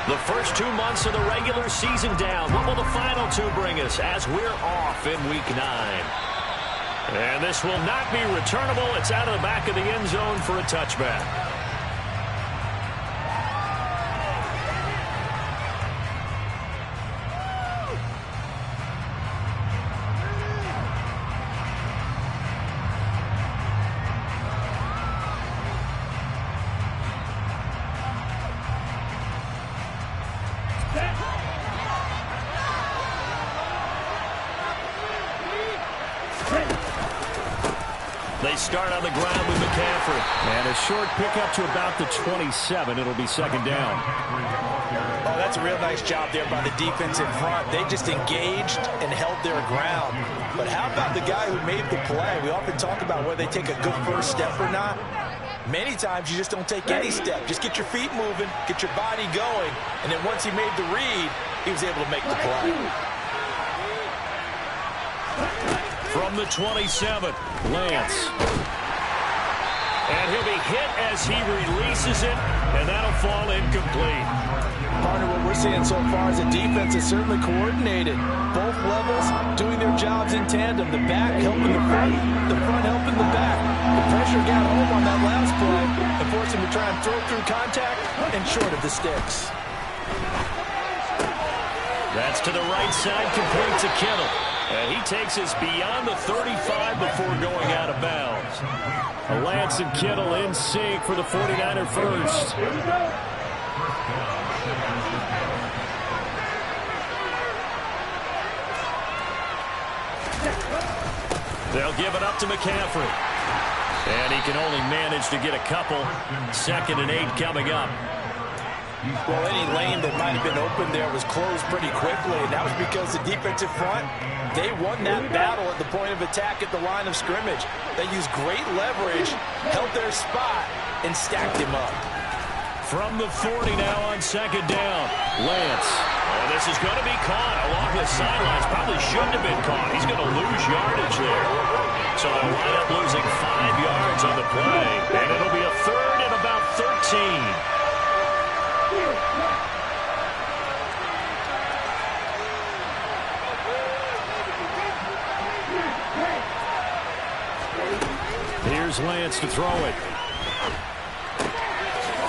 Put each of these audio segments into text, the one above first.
The first 2 months of the regular season down. What will the final 2 bring us as we're off in Week 9? And this will not be returnable. It's out of the back of the end zone for a touchback. They start on the ground with McCaffrey. And a short pickup to about the 27. It'll be second down. Oh, that's a real nice job there by the defense in front. They just engaged and held their ground. But how about the guy who made the play? We often talk about whether they take a good first step or not. Many times you just don't take any step. Just get your feet moving, get your body going, and then once he made the read, he was able to make the play. From the 27, Lance. And he'll be hit as he releases it, and that'll fall incomplete. Partner, what we're seeing so far is the defense is certainly coordinated. Both levels doing their jobs in tandem. The back helping the front helping the back. The pressure got home on that last play and forced him to try and throw through contact and short of the sticks. That's to the right side, complete to Kittle. And he takes us beyond the 35 before going out of bounds. Lance and Kittle in sync for the 49er first. They'll give it up to McCaffrey. And he can only manage to get a couple. 2nd and 8 coming up. Well, any lane that might have been open there was closed pretty quickly, and that was because the defensive front, they won that battle at the point of attack at the line of scrimmage. They used great leverage, held their spot, and stacked him up. From the 40 now on 2nd down, Lance. Oh, this is going to be caught along the sidelines. Probably shouldn't have been caught. He's going to lose yardage there. So they'll wind up losing 5 yards on the play, and it'll be a 3rd and about 13. Here's Lance to throw it.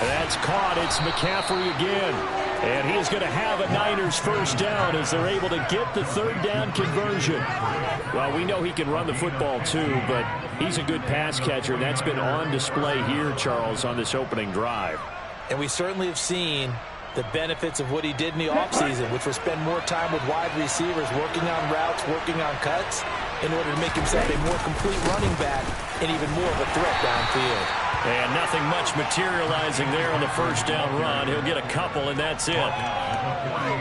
That's caught. It's McCaffrey again. And he is going to have a Niners first down as they're able to get the 3rd down conversion. Well, we know he can run the football too, but he's a good pass catcher. And that's been on display here, Charles, on this opening drive. And we certainly have seen the benefits of what he did in the offseason, which was spend more time with wide receivers, working on routes, working on cuts, in order to make himself a more complete running back and even more of a threat downfield. And nothing much materializing there on the first down run. He'll get a couple, and that's it.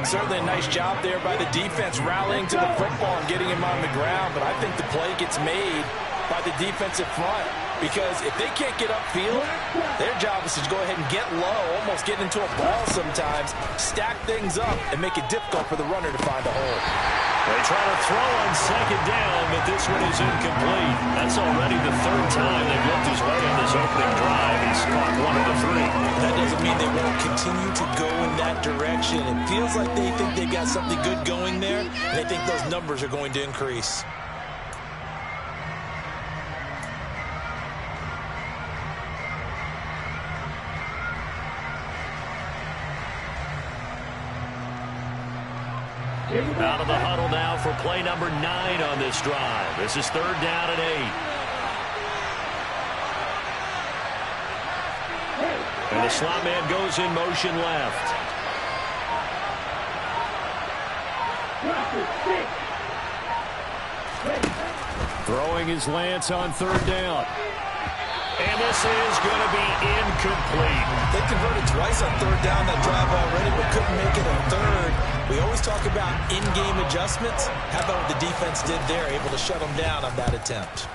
Certainly a nice job there by the defense rallying to the football and getting him on the ground, but I think the play gets made by the defensive front. Because if they can't get upfield, their job is to go ahead and get low, almost get into a ball sometimes, stack things up, and make it difficult for the runner to find a hole. They try to throw on 2nd down, but this one is incomplete. That's already the 3rd time they've looked his way on this opening drive. He's caught 1 of the 3. That doesn't mean they won't continue to go in that direction. It feels like they think they got something good going there, and they think those numbers are going to increase. Out of the huddle now for play number 9 on this drive. This is 3rd down and 8. And the slot man goes in motion left. Throwing his Lance on 3rd down. And this is going to be incomplete. They converted twice on 3rd down that drive already, but couldn't make it on 3rd. We always talk about in-game adjustments. How about what the defense did there, able to shut them down on that attempt?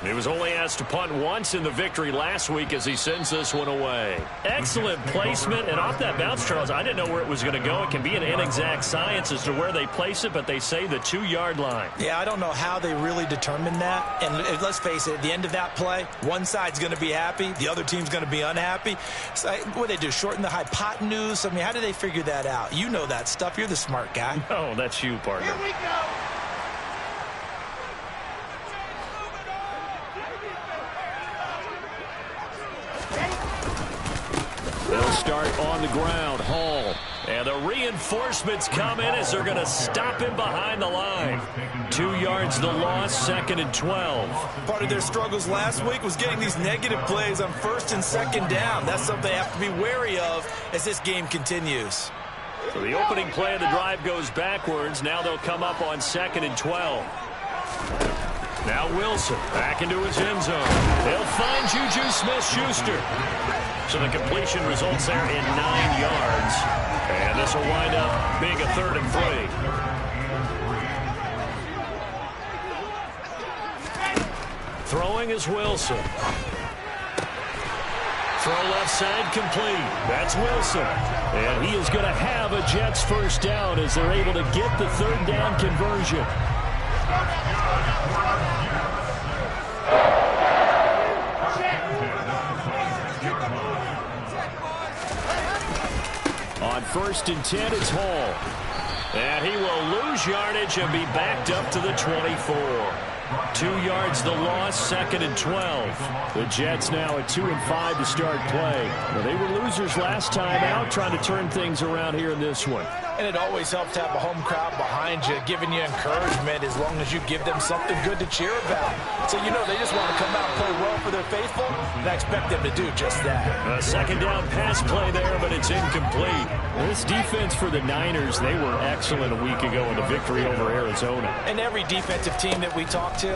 He was only asked to punt once in the victory last week as he sends this one away. Excellent placement, and off that bounce, Charles, I didn't know where it was going to go. It can be an inexact science as to where they place it, but they say the 2-yard line. Yeah, I don't know how they really determined that. And let's face it, at the end of that play, one side's going to be happy, the other team's going to be unhappy. So what they do, shorten the hypotenuse? I mean, how do they figure that out? You know that stuff. You're the smart guy. Oh, that's you, partner. Here we go. They'll start on the ground. Hall. And the reinforcements come in as they're going to stop him behind the line. 2 yards the loss, 2nd and 12. Part of their struggles last week was getting these negative plays on 1st and 2nd down. That's something they have to be wary of as this game continues. So the opening play of the drive goes backwards. Now they'll come up on 2nd and 12. Now Wilson back into his end zone. They'll find Juju Smith-Schuster. So the completion results there in 9 yards. And this will wind up being a 3rd and 3. Throwing is Wilson. Throw left side complete. That's Wilson. And he is going to have a Jets first down as they're able to get the 3rd down conversion. On 1st and 10, it's Hall. And he will lose yardage and be backed up to the 24. 2 yards the loss, 2nd and 12. The Jets now at 2 and 5 to start play. Well, they were losers last time out, trying to turn things around here in this one. And it always helps to have a home crowd behind you, giving you encouragement as long as you give them something good to cheer about. So, you know, they just want to come out and play well for their faithful, and I expect them to do just that. A 2nd down pass play there, but it's incomplete. This defense for the Niners, they were excellent a week ago in the victory over Arizona. And every defensive team that we talk to,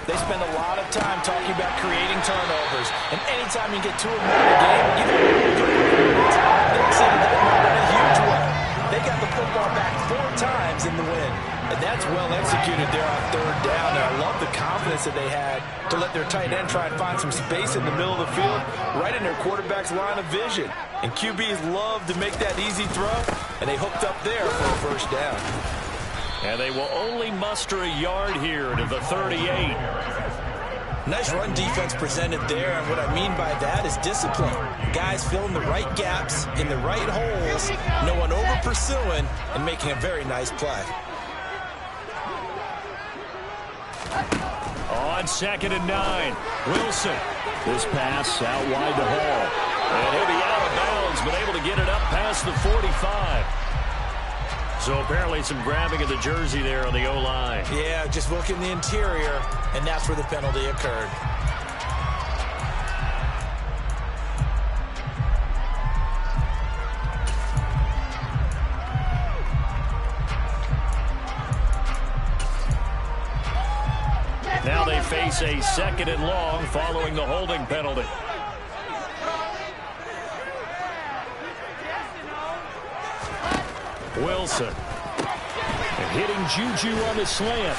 they spend a lot of time talking about creating turnovers. And anytime you get 2 or more in a game, you they exceeded that number in a huge way. They got the football back 4 times in the win. And that's well executed there on 3rd down. And I love the confidence that they had to let their tight end try and find some space in the middle of the field, right in their quarterback's line of vision. And QBs love to make that easy throw, and they hooked up there for a first down. And they will only muster a yard here to the 38. Nice run defense presented there, and what I mean by that is discipline. Guys filling the right gaps in the right holes, no one over-pursuing, and making a very nice play. On 2nd and 9, Wilson. This pass out wide to Hall. And he'll be out of bounds, but able to get it up past the 45. So apparently some grabbing of the jersey there on the O-line. Yeah, just look in the interior, and that's where the penalty occurred. Now they face a 2nd and long following the holding penalty. Wilson. And hitting Juju on the slant.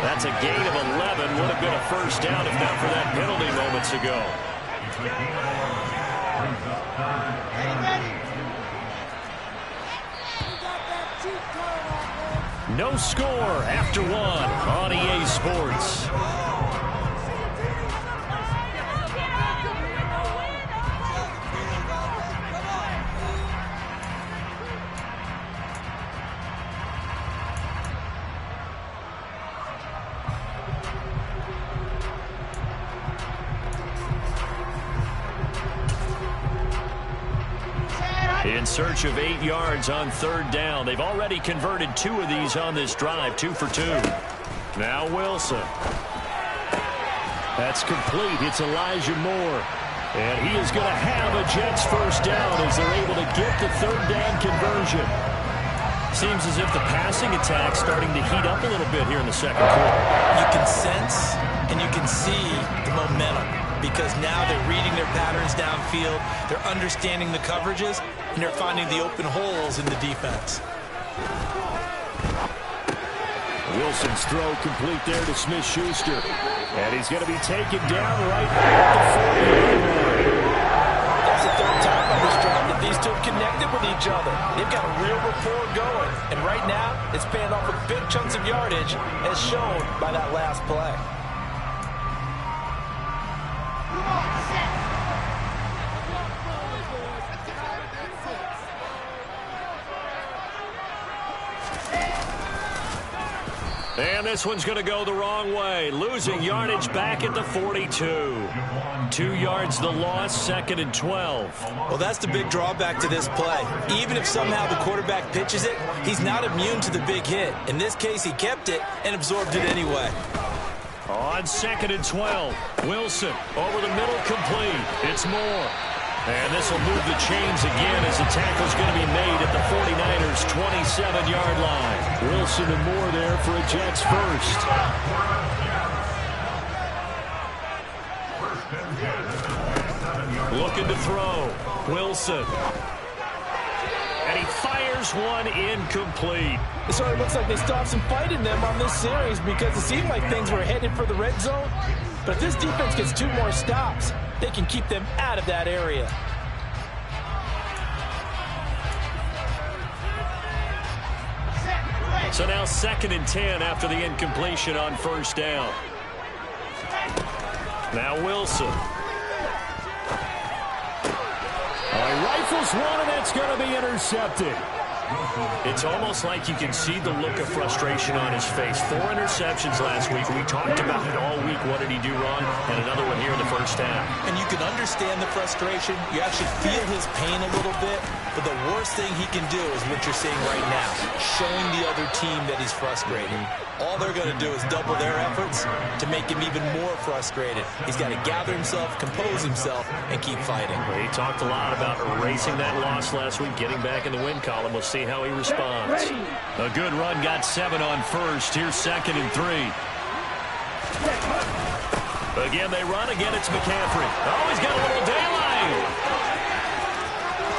That's a gain of 11. Would have been a first down if not for that penalty moments ago. No score after 1 on EA Sports. In search of 8 yards on 3rd down. They've already converted 2 of these on this drive, 2 for 2. Now Wilson. That's complete. It's Elijah Moore. And he is going to have a Jets first down as they're able to get the 3rd down conversion. Seems as if the passing attack's starting to heat up a little bit here in the 2nd quarter. You can sense and you can see the momentum, because now they're reading their patterns downfield, they're understanding the coverages, and they're finding the open holes in the defense. Wilson's throw complete there to Smith-Schuster. And he's going to be taken down right at the 40-yard line. That's the third time on this drive that these two have connected with each other. They've got a real rapport going. And right now, it's paying off with big chunks of yardage, as shown by that last play. And this one's going to go the wrong way. Losing yardage back at the 42. 2 yards the loss, 2nd and 12. Well, that's the big drawback to this play. Even if somehow the quarterback pitches it, he's not immune to the big hit. In this case, he kept it and absorbed it anyway. On 2nd and 12, Wilson over the middle, complete. It's Moore. And this will move the chains again as the tackle's going to be made at the 49ers' 27-yard line. Wilson and Moore there for a Jets first. Looking to throw. Wilson. And he fires one incomplete. It sort of looks like they stopped some fight in them on this series because it seemed like things were headed for the red zone. But if this defense gets 2 more stops, they can keep them out of that area. So now 2nd and 10 after the incompletion on first down. Now Wilson. Rifles one, and it's going to be intercepted. It's almost like you can see the look of frustration on his face. 4 interceptions last week. We talked about it all week. What did he do wrong? And another one here in the first half. And you can understand the frustration. You actually feel his pain a little bit. But the worst thing he can do is what you're seeing right now, showing the other team that he's frustrated. All they're going to do is double their efforts to make him even more frustrated. He's got to gather himself, compose himself, and keep fighting. Well, he talked a lot about erasing that loss last week, getting back in the win column. We'll see how he responds. A good run, got 7 on first. Here's 2nd and 3. Again, they run. Again, it's McCaffrey. Oh, he's got a little daylight.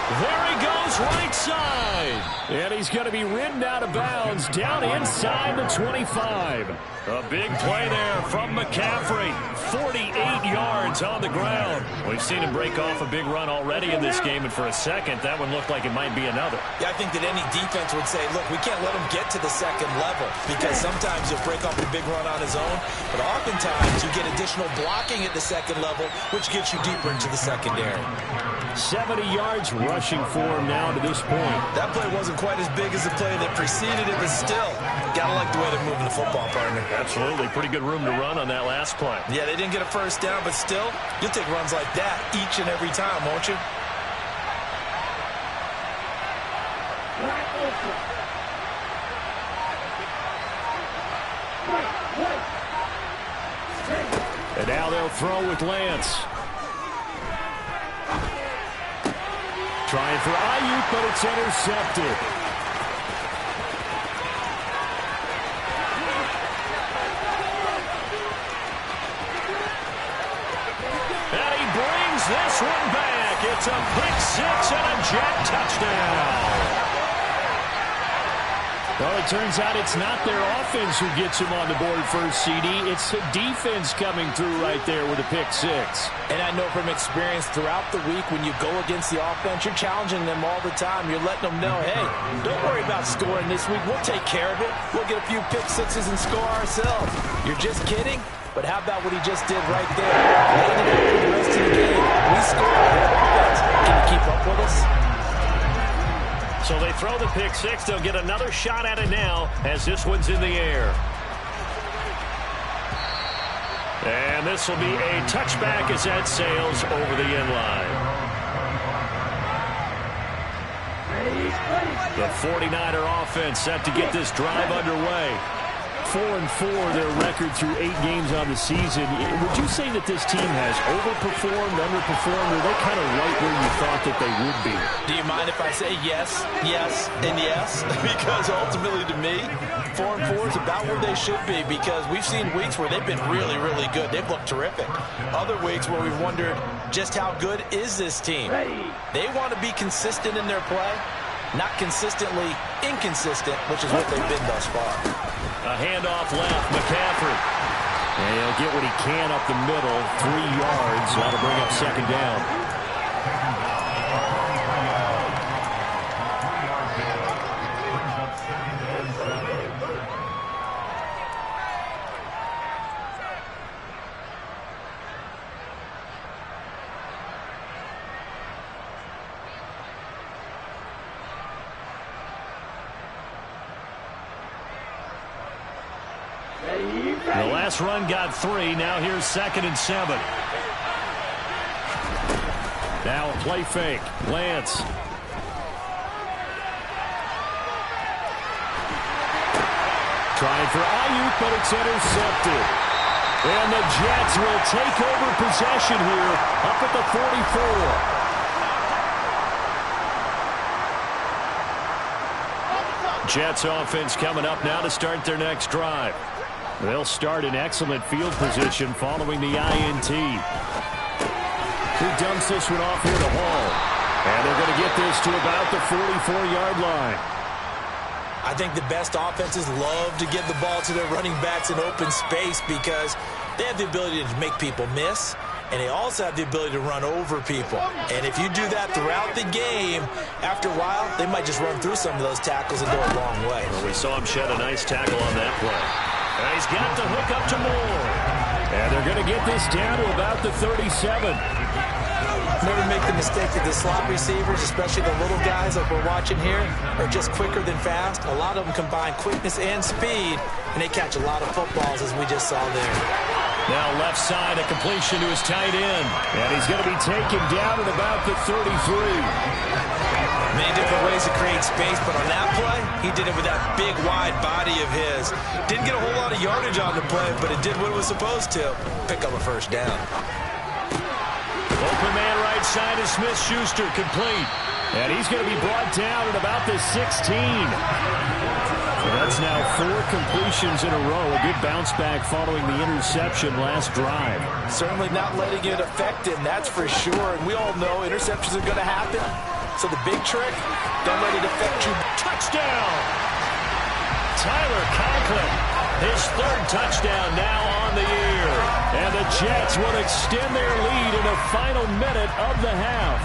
There he goes, right side. And he's going to be ridden out of bounds down inside the 25. A big play there from McCaffrey. 48 yards on the ground. We've seen him break off a big run already in this game, and for a second, that one looked like it might be another. Yeah, I think that any defense would say, look, we can't let him get to the second level because sometimes he'll break off a big run on his own, but oftentimes you get additional blocking at the second level, which gets you deeper into the secondary. 70 yards rushing for him now to this point. That play wasn't quite as big as the play that preceded it, but still, gotta like the way they're moving the football, partner. Absolutely. Pretty good room to run on that last play. Yeah, they didn't get a first down, but still, you'll take runs like that each and every time, won't you? And now they'll throw with Lance. Trying for Ayuk, but it's intercepted. And he brings this one back. It's a pick 6 and a Jet touchdown. Well, it turns out it's not their offense who gets him on the board first, CD. It's the defense coming through right there with a pick 6. And I know from experience throughout the week when you go against the offense, you're challenging them all the time. You're letting them know, hey, don't worry about scoring this week. We'll take care of it. We'll get a few pick 6s and score ourselves. You're just kidding? But how about what he just did right there? Laid it out for the rest of the game. We scored their offense. Can you keep up with us? So they throw the pick 6. They'll get another shot at it now as this one's in the air. And this will be a touchback as that sails over the end line. The 49er offense set to get this drive underway. 4-4 their record through 8 games on the season. Would you say that this team has overperformed, underperformed, or are they kind of right where you thought that they would be? Do you mind if I say yes, yes, and yes? Because ultimately to me, 4-4 is about where they should be because we've seen weeks where they've been really, really good. They've looked terrific. Other weeks where we've wondered just how good is this team. They want to be consistent in their play, not consistently inconsistent, which is what they've been thus far. A handoff left, McCaffrey. And he'll get what he can up the middle, 3 yards. That'll bring up second down. The last run got 3. Now here's 2nd and 7. Now a play fake. Lance. Trying for Ayuk, but it's intercepted. And the Jets will take over possession here up at the 44. Jets offense coming up now to start their next drive. They'll start in excellent field position following the INT. Who dumps this one off here to Hall. And they're going to get this to about the 44-yard line. I think the best offenses love to give the ball to their running backs in open space because they have the ability to make people miss, and they also have the ability to run over people. And if you do that throughout the game, after a while, they might just run through some of those tackles and go a long way. Well, we saw him shed a nice tackle on that play. And he's got the hook up to Moore. And they're going to get this down to about the 37. Never make the mistake that the slot receivers, especially the little guys like we're watching here, are just quicker than fast. A lot of them combine quickness and speed, and they catch a lot of footballs, as we just saw there. Now left side, a completion to his tight end. And he's going to be taken down at about the 33. Many different ways to create space, but on that play, he did it with that big, wide body of his. Didn't get a whole lot of yardage on the play, but it did what it was supposed to. Pick up a first down. Open man right side is Smith-Schuster, complete. And he's going to be brought down at about the 16. So that's now 4 completions in a row. A good bounce back following the interception last drive. Certainly not letting it affect him, that's for sure. And we all know interceptions are going to happen. So the big trick, don't let it affect you. Touchdown! Tyler Conklin, his 3rd touchdown now on the year. And the Jets will extend their lead in the final minute of the half.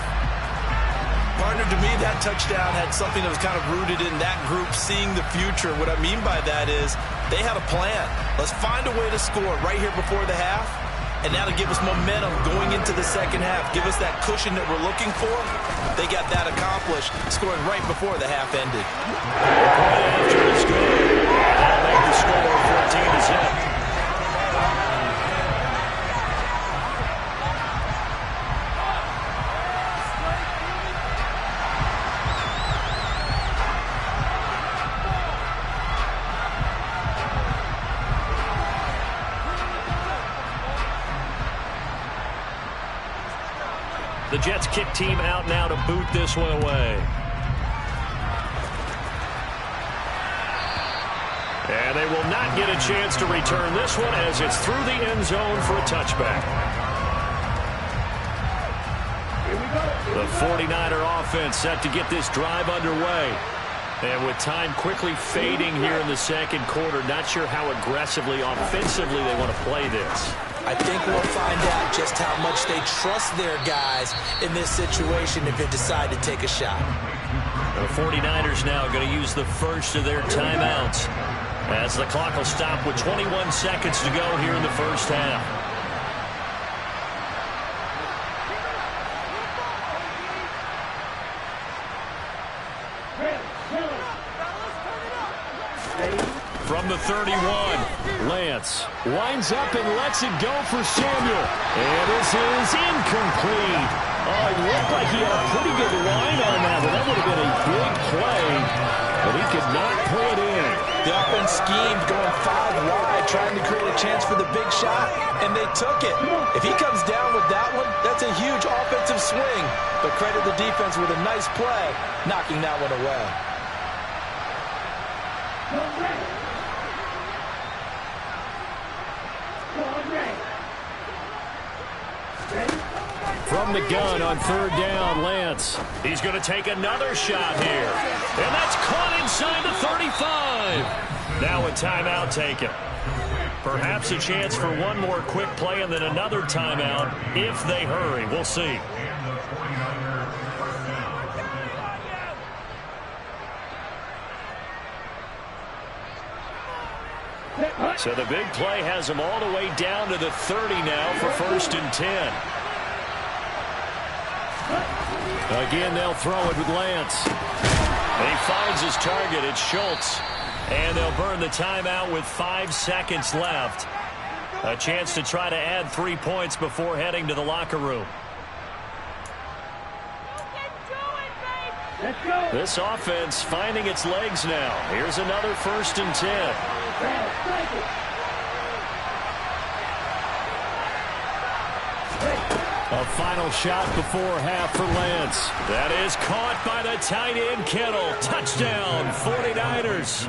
Partner, to me, that touchdown had something that was kind of rooted in that group seeing the future. What I mean by that is they had a plan. Let's find a way to score right here before the half. And now to give us momentum going into the second half, give us that cushion that we're looking for. They got that accomplished, scoring right before the half ended. Right after is good. That'll make the score 14-0. The Jets kick team out now to boot this one away. And they will not get a chance to return this one as it's through the end zone for a touchback. The 49er offense set to get this drive underway. And with time quickly fading here in the second quarter, not sure how aggressively, offensively they want to play this. I think we'll find out just how much they trust their guys in this situation if they decide to take a shot. The 49ers now going to use the first of their timeouts as the clock will stop with 21 seconds to go here in the first half. From the 31, Lance winds up and lets it go for Samuel. And this is incomplete. Oh, it looked like he had a pretty good line on that, but that would have been a big play. But he could not pull it in. The offense schemed going 5 wide, trying to create a chance for the big shot, and they took it. If he comes down with that one, that's a huge offensive swing. But credit the defense with a nice play, knocking that one away. From the gun on 3rd down, Lance. He's going to take another shot here. And that's caught inside the 35. Now a timeout taken. Perhaps a chance for one more quick play and then another timeout if they hurry. We'll see. So the big play has them all the way down to the 30 now for 1st and 10. Again, they'll throw it with Lance. He finds his target. It's Schultz. And they'll burn the timeout with 5 seconds left. A chance to try to add 3 points before heading to the locker room. This offense finding its legs now. Here's another 1st and 10. A final shot before half for Lance. That is caught by the tight end Kittle. Touchdown, 49ers.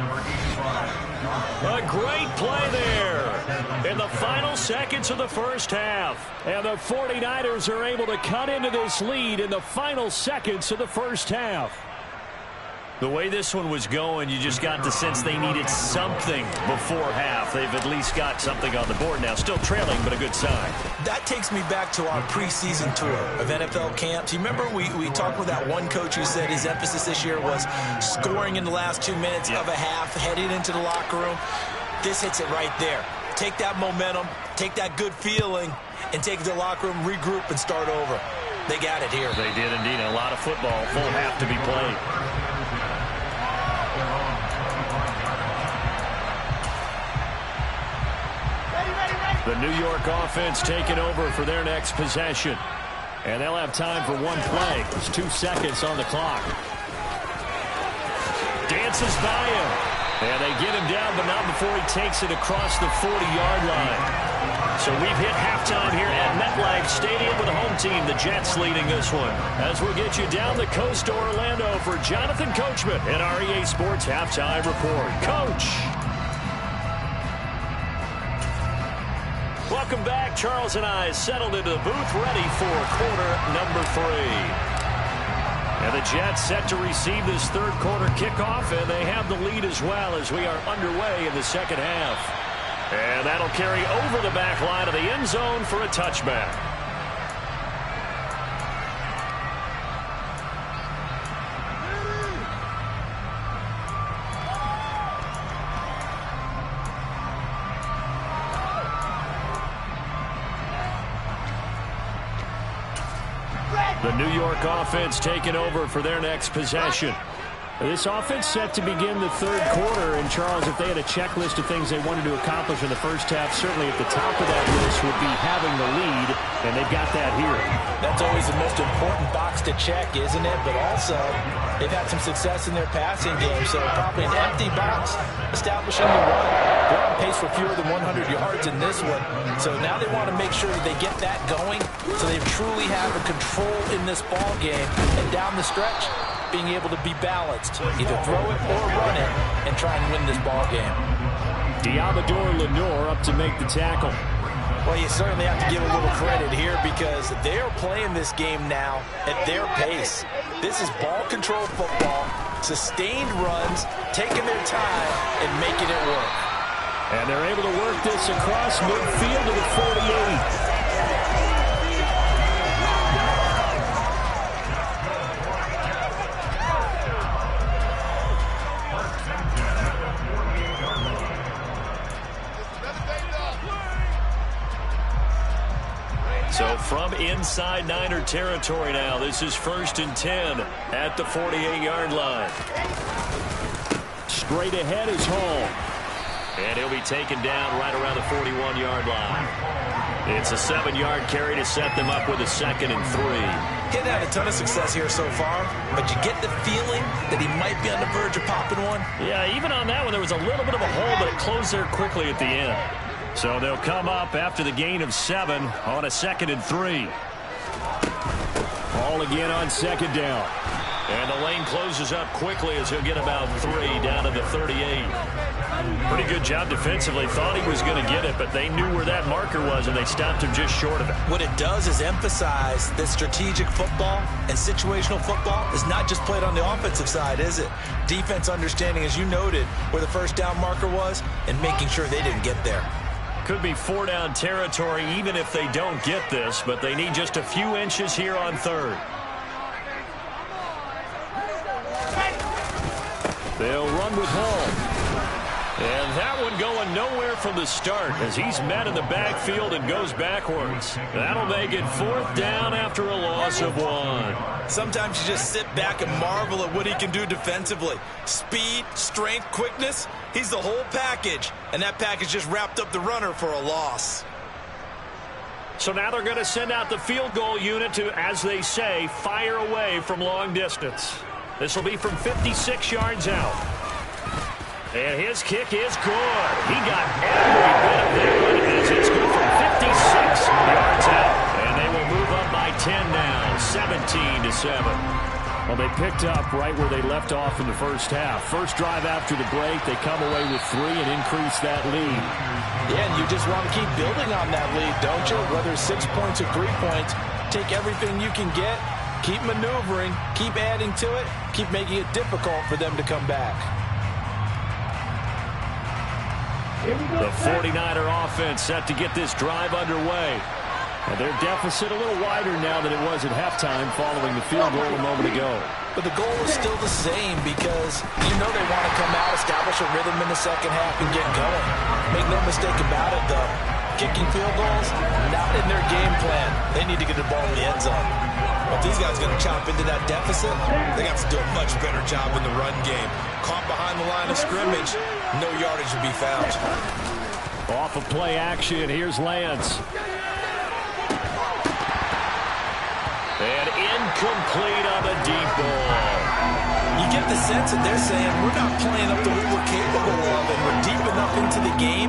A great play there in the final seconds of the first half. And the 49ers are able to cut into this lead in the final seconds of the first half. The way this one was going, you just got the sense they needed something before half. They've at least got something on the board now. Still trailing, but a good sign. That takes me back to our preseason tour of NFL camps. You remember we talked with that one coach who said his emphasis this year was scoring in the last 2 minutes of a half, heading into the locker room. This hits it right there. Take that momentum, take that good feeling, and take it to the locker room, regroup, and start over. They got it here. They did indeed. A lot of football, full half to be played. The New York offense taking over for their next possession. And they'll have time for one play. There's 2 seconds on the clock. Dances by him. And they get him down, but not before he takes it across the 40-yard line. So we've hit halftime here at MetLife Stadium with the home team, the Jets, leading this one. As we'll get you down the coast to Orlando for Jonathan Coachman and our EA Sports Halftime Report. Coach. Welcome back. Charles and I settled into the booth, ready for quarter number 3. And the Jets set to receive this third quarter kickoff, and they have the lead as well as we are underway in the second half. And that'll carry over the back line of the end zone for a touchback. The New York offense taking over for their next possession. This offense set to begin the third quarter. And, Charles, if they had a checklist of things they wanted to accomplish in the first half, certainly at the top of that list would be having the lead, and they've got that here. That's always the most important box to check, isn't it? But also, they've had some success in their passing game, so probably an empty box establishing the run. They're on pace for fewer than 100 yards in this one, so now they want to make sure that they get that going so they truly have a control in this ball game, and down the stretch, being able to be balanced, either throw it or run it, and try and win this ball game. Diamador Lenore up to make the tackle. Well, you certainly have to give a little credit here because they are playing this game now at their pace. This is ball control football, sustained runs, taking their time, and making it work. And they're able to work this across midfield to the 48. So from inside Niner territory now, this is 1st and 10 at the 48-yard line. Straight ahead is Hall. And he'll be taken down right around the 41-yard line. It's a 7-yard carry to set them up with a 2nd and 3. He's had a ton of success here so far, but you get the feeling that he might be on the verge of popping one. Yeah, even on that one, there was a little bit of a hole, but it closed there quickly at the end. So they'll come up after the gain of 7 on a 2nd and 3. Ball again on 2nd down. And the lane closes up quickly as he'll get about 3 down to the 38. Pretty good job defensively. Thought he was going to get it, but they knew where that marker was, and they stopped him just short of it. What it does is emphasize that strategic football and situational football is not just played on the offensive side, is it? Defense understanding, as you noted, where the first down marker was and making sure they didn't get there. Could be 4-down territory even if they don't get this, but they need just a few inches here on third. They'll run with Hall. And that one going nowhere from the start as he's met in the backfield and goes backwards. That'll make it 4th down after a loss of 1. Sometimes you just sit back and marvel at what he can do defensively. Speed, strength, quickness, he's the whole package. And that package just wrapped up the runner for a loss. So now they're going to send out the field goal unit to, as they say, fire away from long distance. This will be from 56 yards out. And his kick is good. He got every bit of that one as it's good from 56 yards out. And they will move up by 10 now, 17-7. Well, they picked up right where they left off in the first half. First drive after the break, they come away with 3 and increase that lead. Yeah, and you just want to keep building on that lead, don't you? Whether it's 6 points or 3 points, take everything you can get, keep maneuvering, keep adding to it, keep making it difficult for them to come back. The 49er offense set to get this drive underway. And their deficit a little wider now than it was at halftime following the field goal a moment ago. But the goal is still the same because you know they want to come out, establish a rhythm in the second half, and get going. Make no mistake about it, though. Kicking field goals, not in their game plan. They need to get the ball in the end zone. If these guys are going to chop into that deficit, they got to do a much better job in the run game. Caught behind the line of scrimmage, no yardage will be found. Off of play action, here's Lance. And incomplete on the deep ball. You get the sense that they're saying, we're not playing up to what we're capable of, and we're deep enough into the game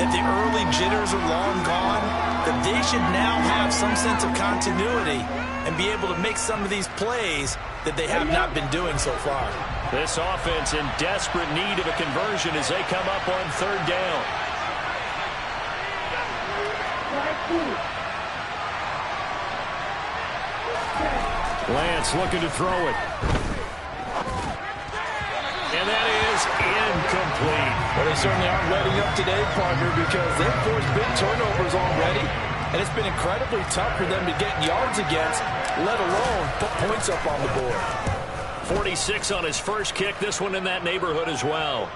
that the early jitters are long gone, that they should now have some sense of continuity and be able to make some of these plays that they have not been doing so far. This offense in desperate need of a conversion as they come up on 3rd down. Lance looking to throw it. And that is incomplete. Well, they certainly aren't letting up today, partner, because they've forced big turnovers already. And it's been incredibly tough for them to get yards against, let alone put points up on the board. 46 on his first kick. This one in that neighborhood as well.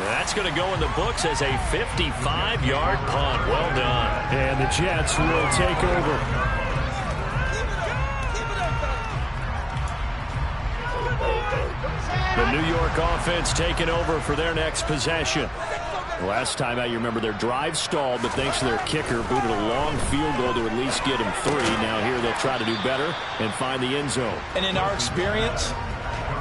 That's going to go in the books as a 55-yard punt. Well done. And the Jets will take over. The New York offense taking over for their next possession. Last time out, you remember their drive stalled, but thanks to their kicker, booted a long field goal to at least get them 3. Now here they'll try to do better and find the end zone. And in our experience,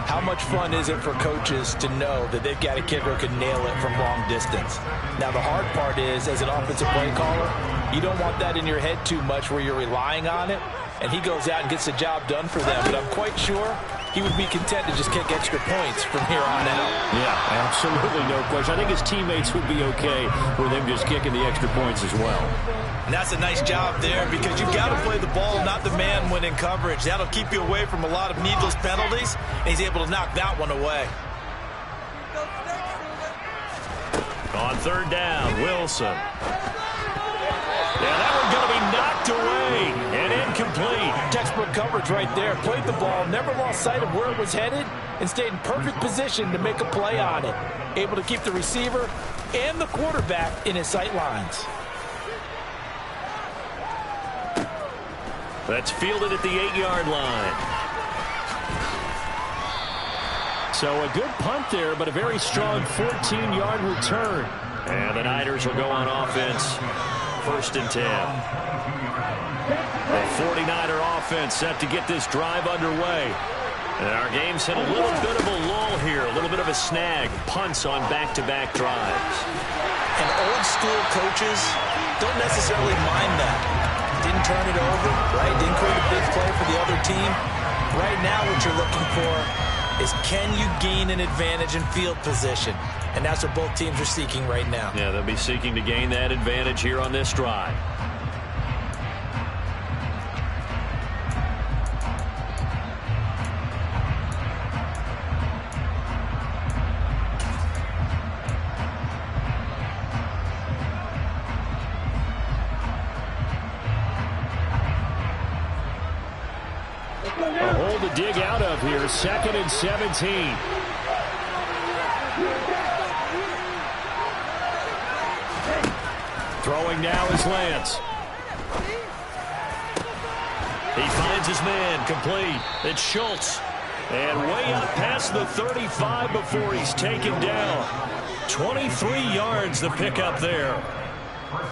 how much fun is it for coaches to know that they've got a kicker who can nail it from long distance? Now, the hard part is, as an offensive play caller, you don't want that in your head too much where you're relying on it, and he goes out and gets the job done for them. But I'm quite sure he would be content to just kick extra points from here on out. Yeah, absolutely, no question. I think his teammates would be okay with him just kicking the extra points as well. And that's a nice job there because you've got to play the ball, not the man when in coverage. That'll keep you away from a lot of needless penalties, and he's able to knock that one away. On 3rd down, Wilson. Yeah, that one's going to be knocked away and incomplete. Textbook coverage right there. Played the ball, never lost sight of where it was headed, and stayed in perfect position to make a play on it. Able to keep the receiver and the quarterback in his sight lines. That's fielded at the 8-yard line. So a good punt there, but a very strong 14-yard return. And the Niners will go on offense. 1st and 10. The 49er offense set to get this drive underway. And our game's hit a little bit of a lull here, a little bit of a snag. Punts on back-to-back drives. And old-school coaches don't necessarily mind that. Didn't turn it over, right? Didn't create a big play for the other team. Right now what you're looking for is, can you gain an advantage in field position? And that's what both teams are seeking right now. Yeah, they'll be seeking to gain that advantage here on this drive. A hole to dig out of here, 2nd and 17. Throwing now is Lance. He finds his man, complete. It's Schultz. And way up past the 35 before he's taken down. 23 yards the pickup there.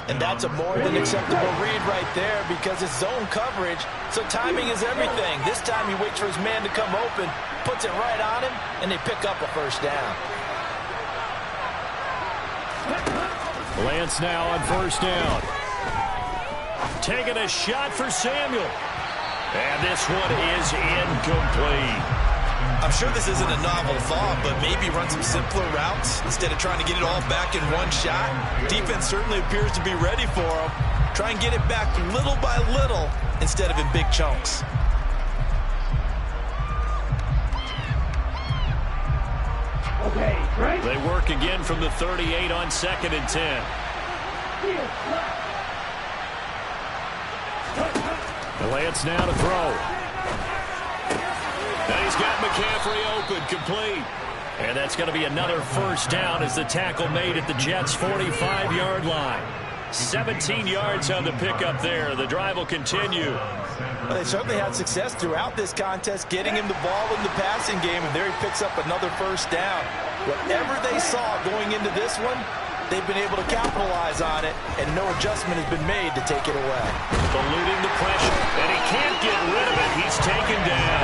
And that's a more than acceptable read right there, because it's zone coverage, so timing is everything. This time he waits for his man to come open, puts it right on him, and they pick up a first down. Lance now on first down. Taking a shot for Samuel. And this one is incomplete. I'm sure this isn't a novel thought, but maybe run some simpler routes instead of trying to get it all back in one shot. Defense certainly appears to be ready for him. Try and get it back little by little instead of in big chunks. Okay, right. They work again from the 38 on 2nd and 10. Lance now to throw. And he's got McCaffrey open, complete. And that's going to be another first down as the tackle made at the Jets' 45-yard line. 17 yards on the pickup there. The drive will continue. Well, they certainly had success throughout this contest, getting him the ball in the passing game, and there he picks up another first down. Whatever they saw going into this one, they've been able to capitalize on it, and no adjustment has been made to take it away. Eluding the pressure, and he can't get rid of it. He's taken down.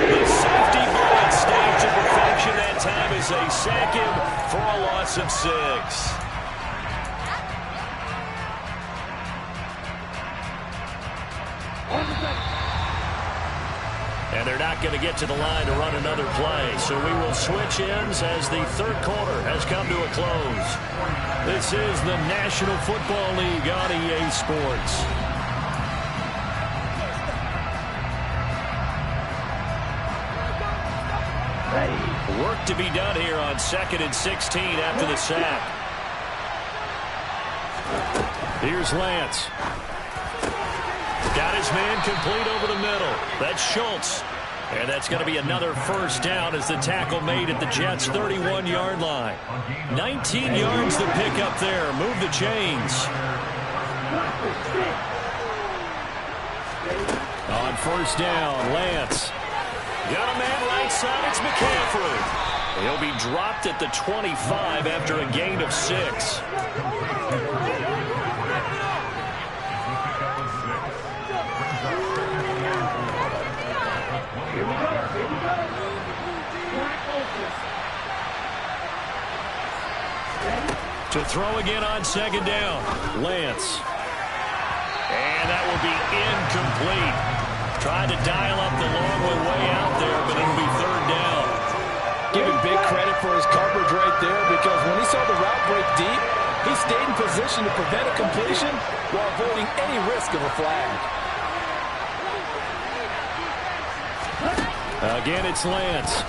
The safety bullet stayed to perfection that time as they sack him for a loss of 6. And they're not going to get to the line to run another play. So we will switch ends as the third quarter has come to a close. This is the National Football League on EA Sports. Work to be done here on 2nd and 16 after the sack. Here's Lance. Got his man complete over the middle. That's Schultz. And that's going to be another first down as the tackle made at the Jets' 31-yard line. 19 yards to pick up there. Move the chains. On first down, Lance. Got a man right side. It's McCaffrey. He'll be dropped at the 25 after a gain of 6. To throw again on 2nd down, Lance. And that will be incomplete. Tried to dial up the long one way out there, but it'll be 3rd down. Give him big credit for his coverage right there, because when he saw the route break deep, he stayed in position to prevent a completion while avoiding any risk of a flag. Again, it's Lance.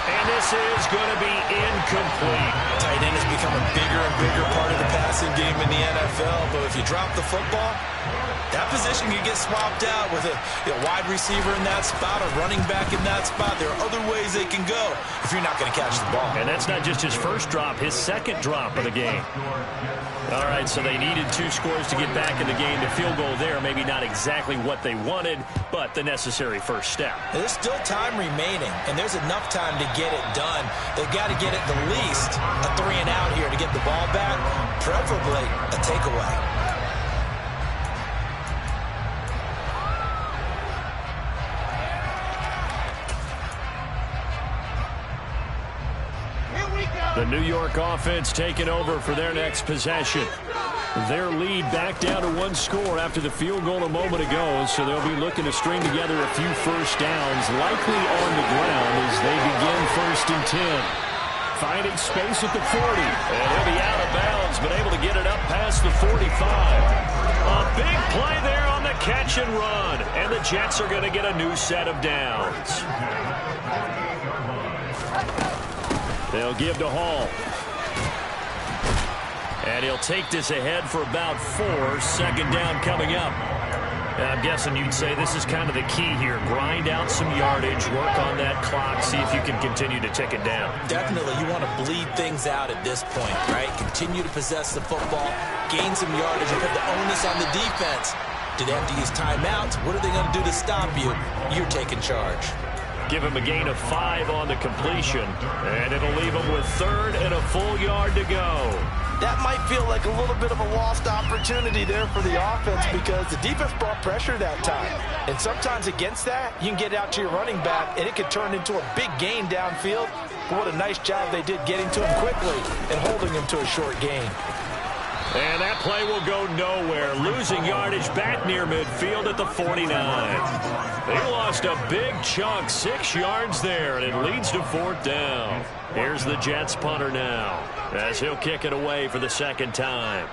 And this is going to be incomplete. Tight end has become a bigger and bigger part of the passing game in the NFL, but if you drop the football, that position can get swapped out with a wide receiver in that spot, a running back in that spot. There are other ways they can go if you're not going to catch the ball. And that's not just his first drop, his second drop of the game. All right, so they needed 2 scores to get back in the game. The field goal there, maybe not exactly what they wanted, but the necessary first step. There's still time remaining, and there's enough time to get it done. They've got to get at the least a 3-and-out here to get the ball back, preferably a takeaway. The New York offense taking over for their next possession. Their lead back down to 1 score after the field goal a moment ago, so they'll be looking to string together a few first downs, likely on the ground as they begin 1st and 10. Finding space at the 40, and he'll be out of bounds, but able to get it up past the 45. A big play there on the catch and run, and the Jets are going to get a new set of downs. They'll give to Hall. And he'll take this ahead for about 4. 2nd down coming up. And I'm guessing you'd say this is kind of the key here. Grind out some yardage, work on that clock, see if you can continue to tick it down. Definitely, you want to bleed things out at this point, right? Continue to possess the football, gain some yardage, and put the onus on the defense. Do they have to use timeouts? What are they going to do to stop you? You're taking charge. Give him a gain of 5 on the completion, and it'll leave him with 3rd and a full yard to go. That might feel like a little bit of a lost opportunity there for the offense because the defense brought pressure that time. And sometimes against that, you can get out to your running back, and it could turn into a big gain downfield. But what a nice job they did getting to him quickly and holding him to a short gain. And that play will go nowhere. Losing yardage back near midfield at the 49. They lost a big chunk, 6 yards there, and it leads to 4th down. Here's the Jets punter now, as he'll kick it away for the 2nd time.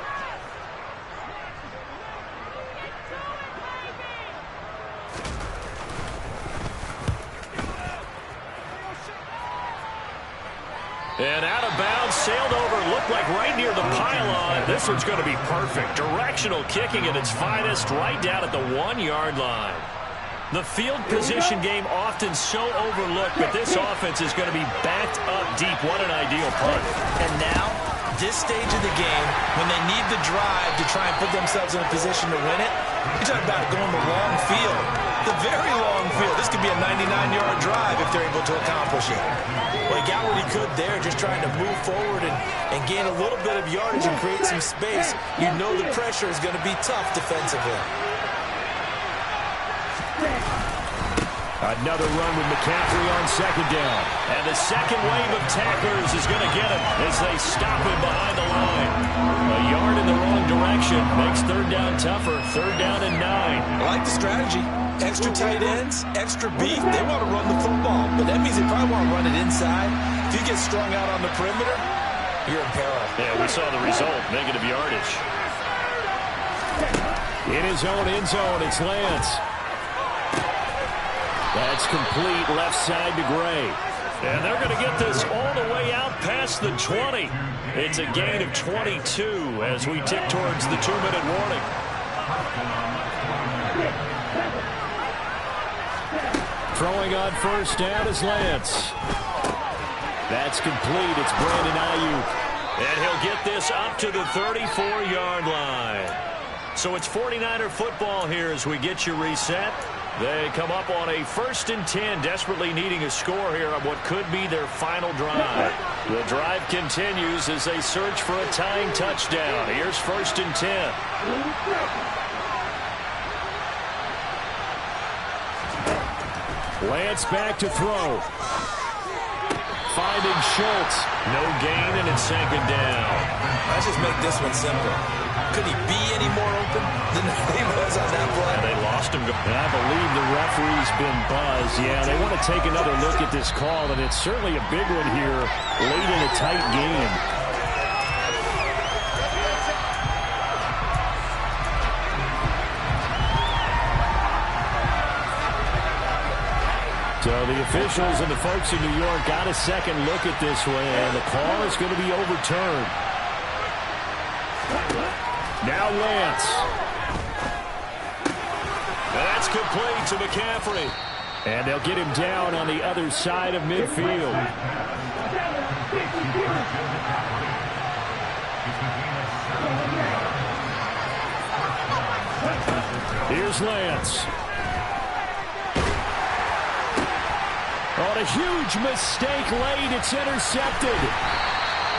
And out of bounds, sailed over, looked like right near the pylon. This one's going to be perfect. Directional kicking at its finest, right down at the 1-yard line. The field position game often so overlooked, but this offense is going to be backed up deep. What an ideal punt. And now, this stage of the game, when they need the drive to try and put themselves in a position to win it, you're talking about going the long field, the very long field. This could be a 99-yard drive if they're able to accomplish it. Well, he got what he could there, just trying to move forward and gain a little bit of yardage and create some space. You know the pressure is going to be tough defensively. Another run with McCaffrey on 2nd down. And the second wave of tacklers is going to get him as they stop him behind the line. A yard in the wrong direction makes 3rd down tougher. 3rd down and 9. I like the strategy. Extra tight ends, extra beef. They want to run the football, but that means they probably want to run it inside. If you get strung out on the perimeter, you're in peril. Yeah, we saw the result. Negative yardage. In his own end zone, it's Lance. That's complete left side to Gray. And they're going to get this all the way out past the 20. It's a gain of 22 as we tick towards the 2-minute warning. Throwing on 1st down is Lance. That's complete. It's Brandon Ayuk. And he'll get this up to the 34-yard line. So it's 49er football here as we get you reset. They come up on a 1st and 10, desperately needing a score here on what could be their final drive. The drive continues as they search for a tying touchdown. Here's 1st and 10. Lance back to throw. Finding Schultz. No gain, and it's 2nd down. Let's just make this one simple. Could he be any more open than he was on that play? And they lost him. And I believe the referee's been buzzed. Yeah, they want to take another look at this call, and it's certainly a big one here late in a tight game. So the officials and the folks in New York got a second look at this one, and the call is going to be overturned. Now Lance. That's complete to McCaffrey. And they'll get him down on the other side of midfield. Here's Lance. On a huge mistake late, it's intercepted.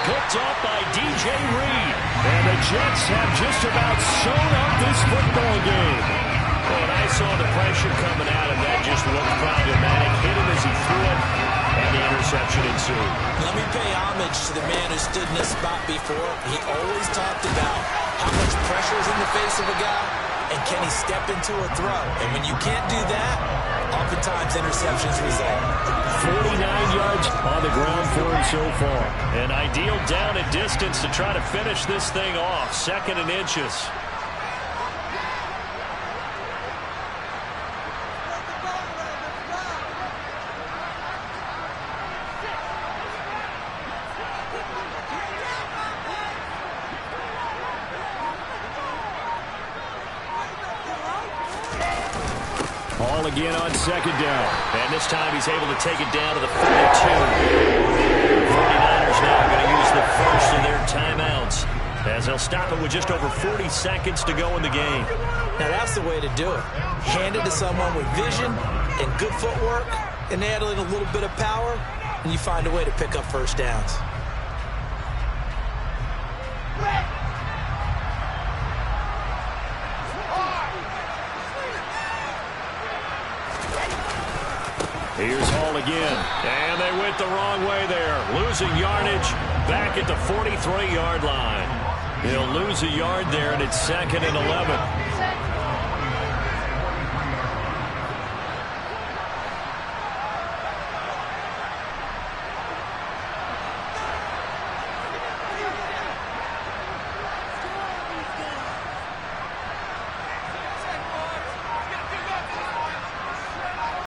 Picked up by DJ Reed. And the Jets have just about sewn up this football game. When I saw the pressure coming out of that, just looked problematic. Hit him as he threw it, and the interception ensued. Let me pay homage to the man in this spot before. He always talked about how much pressure is in the face of a guy, and can he step into a throw? And when you can't do that, oftentimes interceptions result. 49 yards on the ground for him so far. An ideal down and distance to try to finish this thing off. 2nd and inches. Ball again on 2nd down. And this time he's able to take it down to the 42. The 49ers now going to use the first of their timeouts, as they'll stop it with just over 40 seconds to go in the game. Now that's the way to do it. Hand it to someone with vision and good footwork, and add in a little bit of power, and you find a way to pick up first downs. Here's Hall again, and they went the wrong way there. Losing yardage back at the 43-yard line. He'll lose a yard there, and it's 2nd and 11.